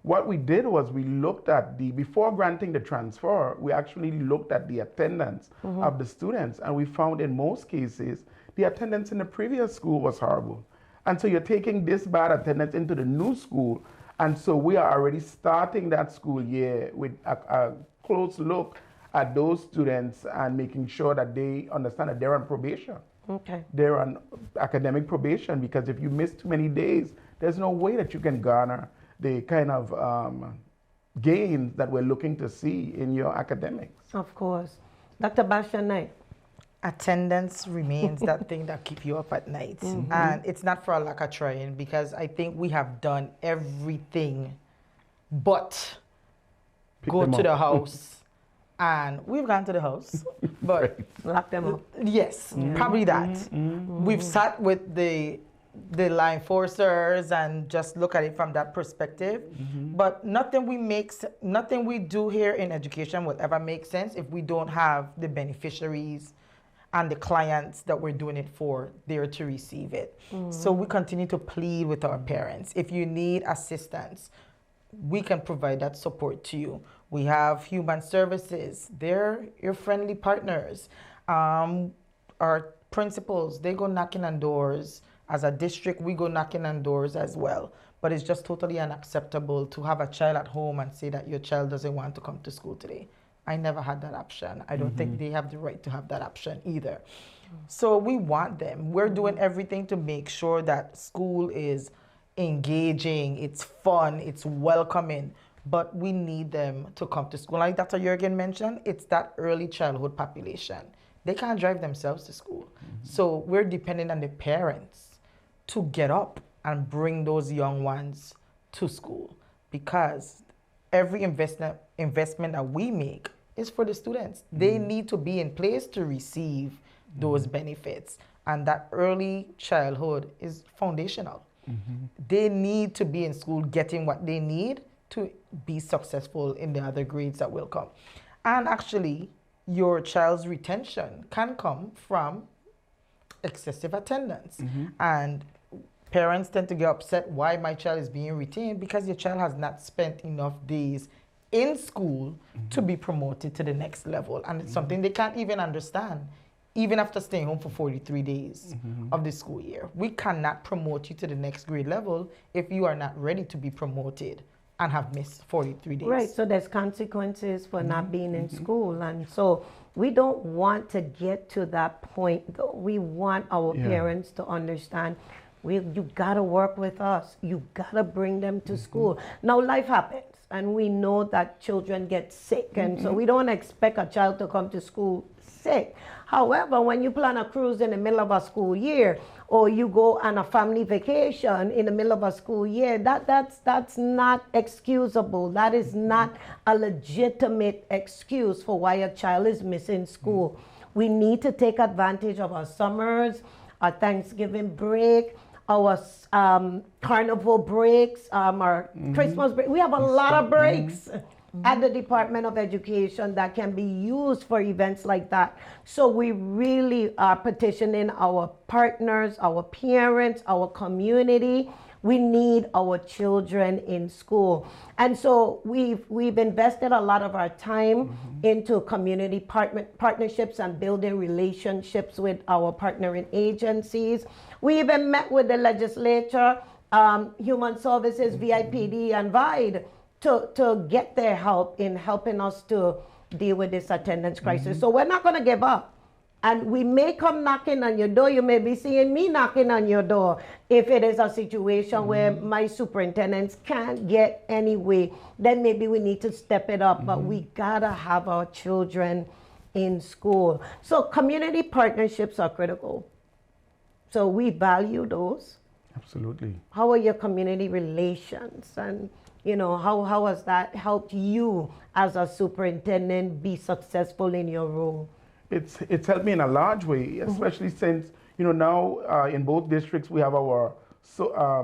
what we did was we looked at before granting the transfer, we actually looked at the attendance of the students, and we found in most cases, the attendance in the previous school was horrible. And so you're taking this bad attendance into the new school. And so we are already starting that school year with a close look at those students and making sure that they understand that they're on probation. Okay. They're on academic probation, because if you miss too many days, there's no way that you can garner the kind of gains that we're looking to see in your academics. Of course. Dr. Bastian Knight. Attendance remains that thing that keep you up at night. And it's not for a lack of trying, because I think we have done everything but go to the house and we've gone to the house, but Lock them up. yes, probably that. We've sat with the law enforcers and just look at it from that perspective. But nothing we do here in education will ever make sense if we don't have the beneficiaries and the clients that we're doing it for there to receive it. So we continue to plead with our parents. If you need assistance, we can provide that support to you. We have human services. They're your friendly partners. Our principals, they go knocking on doors. As a district, we go knocking on doors as well. But it's just totally unacceptable to have a child at home and say that your child doesn't want to come to school today. I never had that option. I don't think they have the right to have that option either. So we want them. We're doing everything to make sure that school is engaging, it's fun, it's welcoming, but we need them to come to school. Like Dr. Jurgen mentioned, it's that early childhood population. They can't drive themselves to school. So we're dependent on the parents to get up and bring those young ones to school, because every investment that we make is for the students. They need to be in place to receive those benefits. And that early childhood is foundational. They need to be in school getting what they need to be successful in the other grades that will come. And actually, your child's retention can come from excessive attendance. And parents tend to get upset why my child is being retained, because your child has not spent enough days in school to be promoted to the next level. And it's something they can't even understand, even after staying home for 43 days of the school year. We cannot promote you to the next grade level if you are not ready to be promoted and have missed 43 days. Right, so there's consequences for not being in school. And so we don't want to get to that point. We want our parents to understand, you gotta work with us. You gotta bring them to school. Now life happens, and we know that children get sick, and so we don't expect a child to come to school sick. However, when you plan a cruise in the middle of a school year, or you go on a family vacation in the middle of a school year, that's not excusable. That is not a legitimate excuse for why a child is missing school. We need to take advantage of our summers, our Thanksgiving break, our carnival breaks, our Christmas break. We have a lot of breaks at the Department of Education that can be used for events like that. So we really are petitioning our partners, our parents, our community. We need our children in school. And so we've invested a lot of our time into community partnerships and building relationships with our partnering agencies. We even met with the legislature, Human Services, VIPD, and VIDE to get their help in helping us to deal with this attendance crisis. So we're not going to give up. And we may come knocking on your door. You may be seeing me knocking on your door if it is a situation where my superintendents can't get any way. Then maybe we need to step it up. But we gotta have our children in school. So community partnerships are critical. So we value those. Absolutely. How are your community relations? And how has that helped you as a superintendent be successful in your role? It's helped me in a large way, especially since, now in both districts we have our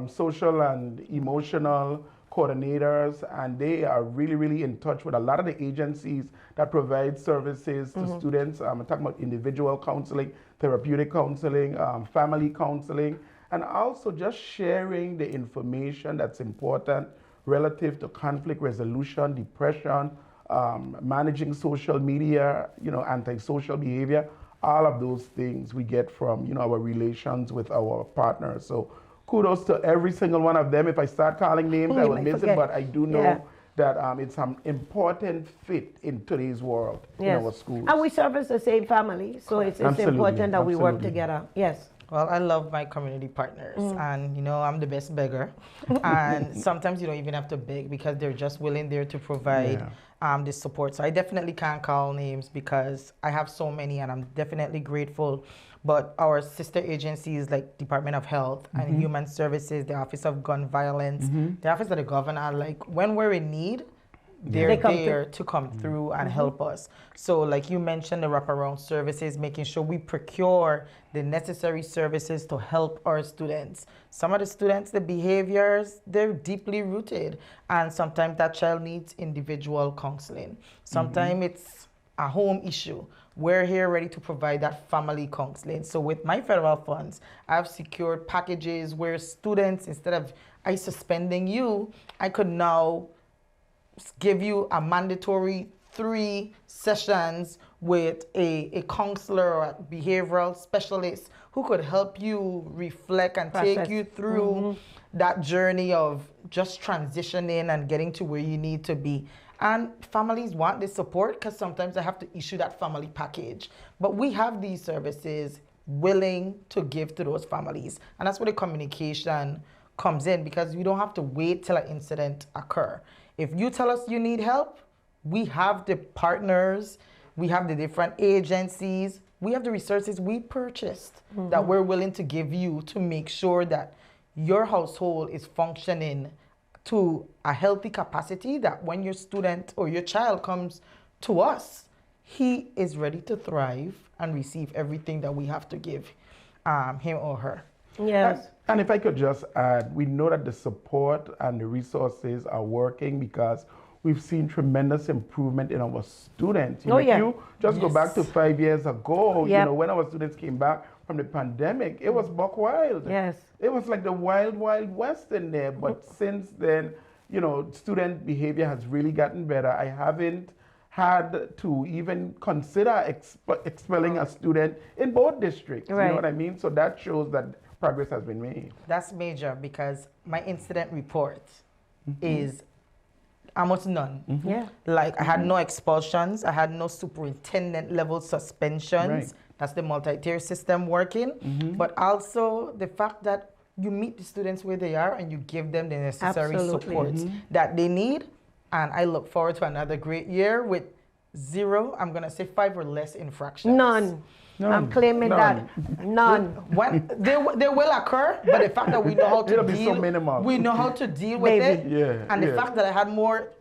social and emotional coordinators, and they are really, really in touch with a lot of the agencies that provide services to students. I'm talking about individual counseling, therapeutic counseling, family counseling, and also just sharing the information that's important relative to conflict resolution, depression, managing social media, antisocial behavior. All of those things we get from, our relations with our partners. So kudos to every single one of them. If I start calling names, I will miss it, but I do know that it's an important fit in today's world in our schools. And we service the same family, so it's important that we work together. Yes. Well, I love my community partners, and I'm the best beggar. And sometimes you don't even have to beg because they're just willing there to provide this support. So I definitely can't call names because I have so many, and I'm definitely grateful. But our sister agencies like Department of Health and Human Services, the Office of Gun Violence, the Office of the Governor, like when we're in need, they're They come there to come through and help us. So like you mentioned, the wraparound services, making sure we procure the necessary services to help our students. Some of the students, the behaviors, they're deeply rooted. And sometimes that child needs individual counseling. Sometimes it's a home issue. We're here ready to provide that family counseling. So with my federal funds, I've secured packages where students, instead of I suspending you, I could now give you a mandatory 3 sessions with a counselor or a behavioral specialist who could help you reflect and take you through that journey of just transitioning and getting to where you need to be. And families want this support because sometimes I have to issue that family package. But we have these services willing to give to those families. And that's where the communication comes in, because you don't have to wait till an incident occurs. If you tell us you need help, we have the partners, we have the different agencies, we have the resources we purchased that we're willing to give you to make sure that your household is functioning to a healthy capacity, that when your student or your child comes to us, he is ready to thrive and receive everything that we have to give him or her. Yes. And if I could just add, we know that the support and the resources are working because we've seen tremendous improvement in our students. You know, if you just go back to 5 years ago, you know, when our students came back from the pandemic, it was buck wild. Yes. It was like the wild, wild west in there. But since then, you know, student behavior has really gotten better. I haven't had to even consider expelling a student in both districts. Right. You know what I mean? So that shows that progress has been made. That's major, because my incident report is almost none. Yeah. Like I had no expulsions, I had no superintendent level suspensions. Right. That's the multi-tier system working. But also the fact that you meet the students where they are and you give them the necessary supports that they need. And I look forward to another great year with 0, I'm gonna say 5 or less infractions. None. I'm claiming that. None. When they will occur, but the fact that we know how to It'll be so minimal. we know how to deal with it. Yeah, And the yeah. fact that I had more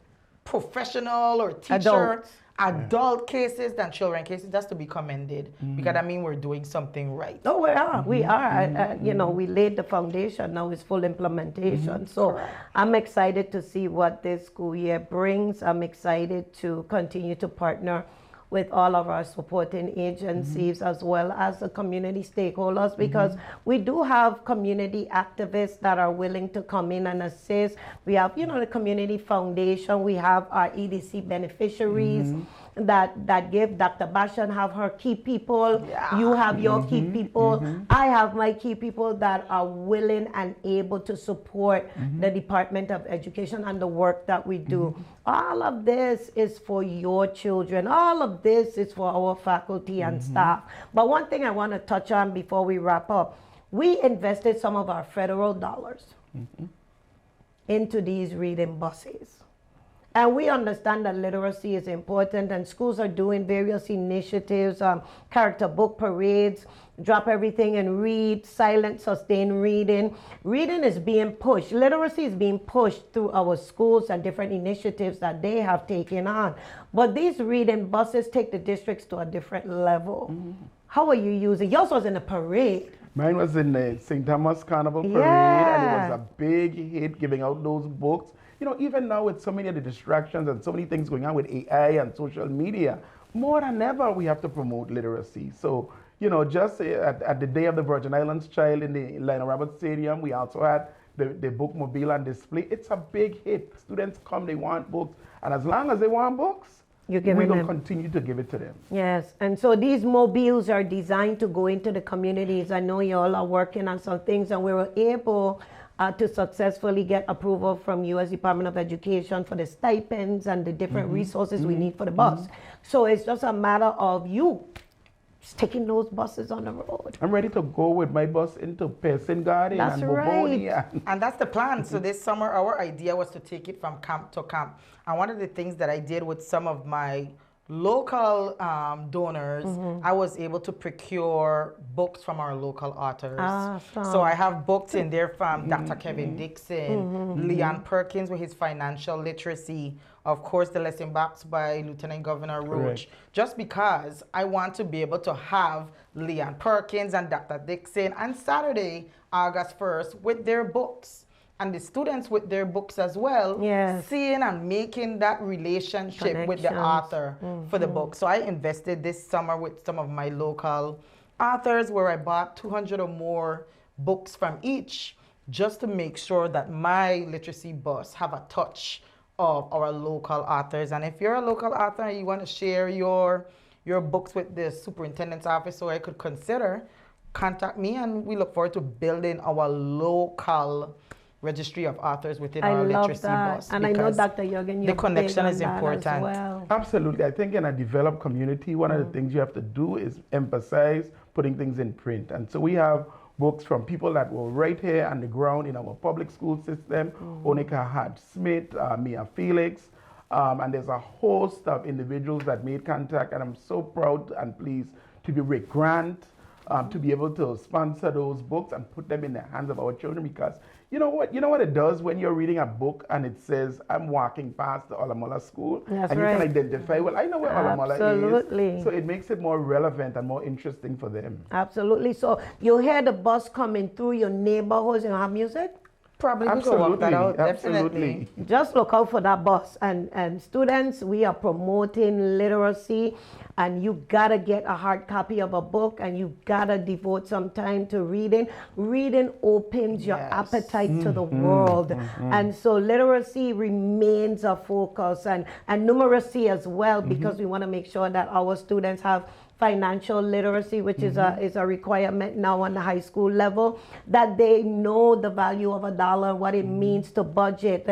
professional or teacher adult cases than children cases, that's to be commended, because I mean we're doing something right. Oh, we are. We are. You know, we laid the foundation. Now it's full implementation. So I'm excited to see what this school year brings. I'm excited to continue to partner with all of our supporting agencies as well as the community stakeholders, because we do have community activists that are willing to come in and assist. We have, you know, the community foundation. We have our EDC beneficiaries that give. Dr. Bashan have her key people. You have your key people. I have my key people that are willing and able to support the Department of Education and the work that we do. All of this is for your children. All of this is for our faculty and staff. But one thing I want to touch on before we wrap up, we invested some of our federal dollars into these reading buses. And we understand that literacy is important, and schools are doing various initiatives, character book parades, drop everything and read, silent, sustained reading. Reading is being pushed. Literacy is being pushed through our schools and different initiatives that they have taken on. But these reading buses take the districts to a different level. How are you using? Yours was in a parade. Mine was in the St. Thomas Carnival Parade, and it was a big hit, giving out those books. You know, even now with so many of the distractions and so many things going on with AI and social media, more than ever we have to promote literacy. So, you know, just at the Day of the Virgin Islands Child in the Lionel Roberts Stadium, we also had the bookmobile on display. It's a big hit. Students come, they want books, and as long as they want books, we're going to continue to give it to them. Yes, and so these mobiles are designed to go into the communities. I know you all are working on some things, and we were able to successfully get approval from U.S. Department of Education for the stipends and the different resources we need for the bus. So it's just a matter of you taking those buses on the road. I'm ready to go with my bus into Pearson Garden and Boboni. And that's the plan. So this summer, our idea was to take it from camp to camp. And one of the things that I did with some of my local donors, I was able to procure books from our local authors. So I have books in there from Dr. Kevin Dixon, Leon Perkins with his financial literacy Of course, the lesson box by Lieutenant Governor Roach. Correct. Just because I want to be able to have Leanne Perkins and Dr. Dixon on Saturday, August 1st, with their books. And the students with their books as well, Yes. seeing and making that relationship with the Connections. author for the book. So I invested this summer with some of my local authors where I bought 200 or more books from each, just to make sure that my literacy bus have a touch of our local authors. And if you're a local author and you want to share your books with the superintendent's office, so I could consider, contact me, and we look forward to building our local registry of authors within I our love literacy that. bus. And I know, because Dr. Jürgen, the you're connection big is on that as important. well. Absolutely. I think in a developed community, one of the things you have to do is emphasize putting things in print. And so we have books from people that were right here on the ground in our public school system. Onika Hart Smith, Mia Felix, and there's a host of individuals that made contact, and I'm so proud and pleased to be Rick Grant, to be able to sponsor those books and put them in the hands of our children, because you know what it does when you're reading a book and it says, I'm walking past the Olamola school, That's and you right. can identify, well, I know where Olamola Absolutely. is. So it makes it more relevant and more interesting for them. Absolutely. So you hear the bus coming through your neighborhoods and have music? Probably we could work that out, Absolutely. definitely. Just look out for that bus. And students, we are promoting literacy, and you gotta get a hard copy of a book, and you gotta devote some time to reading. Reading opens your Yes. appetite to the world. And so literacy remains a focus, and numeracy as well, because we wanna make sure that our students have financial literacy, which is a requirement now on the high school level, that they know the value of a dollar, what it means to budget,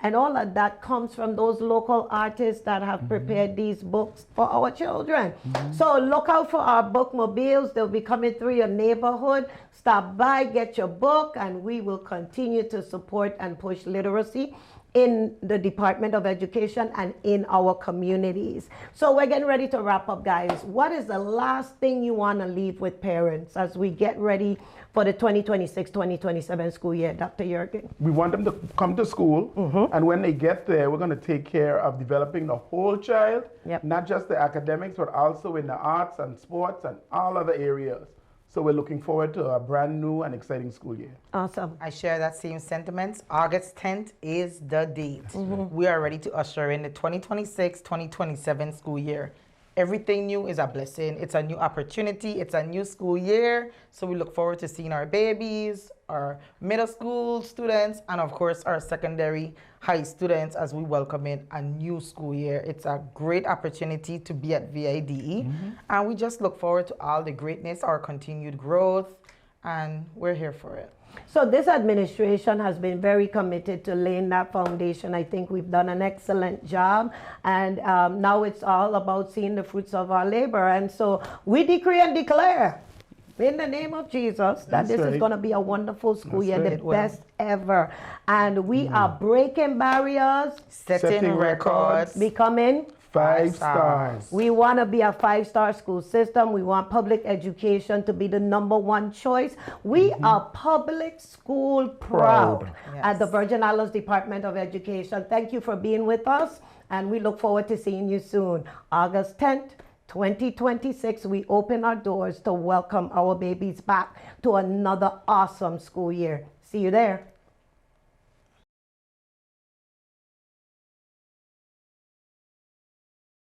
and all of that comes from those local artists that have prepared these books for our children. So look out for our bookmobiles. They'll be coming through your neighborhood. Stop by, get your book, and we will continue to support and push literacy in the Department of Education and in our communities. So we're getting ready to wrap up, guys. What is the last thing you want to leave with parents as we get ready for the 2026-2027 school year, Dr. Jürgen? We want them to come to school, and when they get there, we're going to take care of developing the whole child, Yep. not just the academics, but also in the arts and sports and all other areas. So we're looking forward to a brand new and exciting school year. Awesome. I share that same sentiments. August 10th is the date. We are ready to usher in the 2026-2027 school year. Everything new is a blessing. It's a new opportunity. It's a new school year. So we look forward to seeing our babies, our middle school students, and of course our secondary high students as we welcome in a new school year. It's a great opportunity to be at VIDE. And we just look forward to all the greatness, our continued growth, and we're here for it. So this administration has been very committed to laying that foundation. I think we've done an excellent job, and now it's all about seeing the fruits of our labor. And so we decree and declare in the name of Jesus that That's this is right. going to be a wonderful school That's year, right. the It will. best ever. And we are breaking barriers, Setting records. becoming. 5 stars. We want to be a 5-star school system. We want public education to be the #1 choice. We are public school proud at the Yes. Virgin Islands Department of Education. Thank you for being with us, and we look forward to seeing you soon. August 10th, 2026, we open our doors to welcome our babies back to another awesome school year. See you there.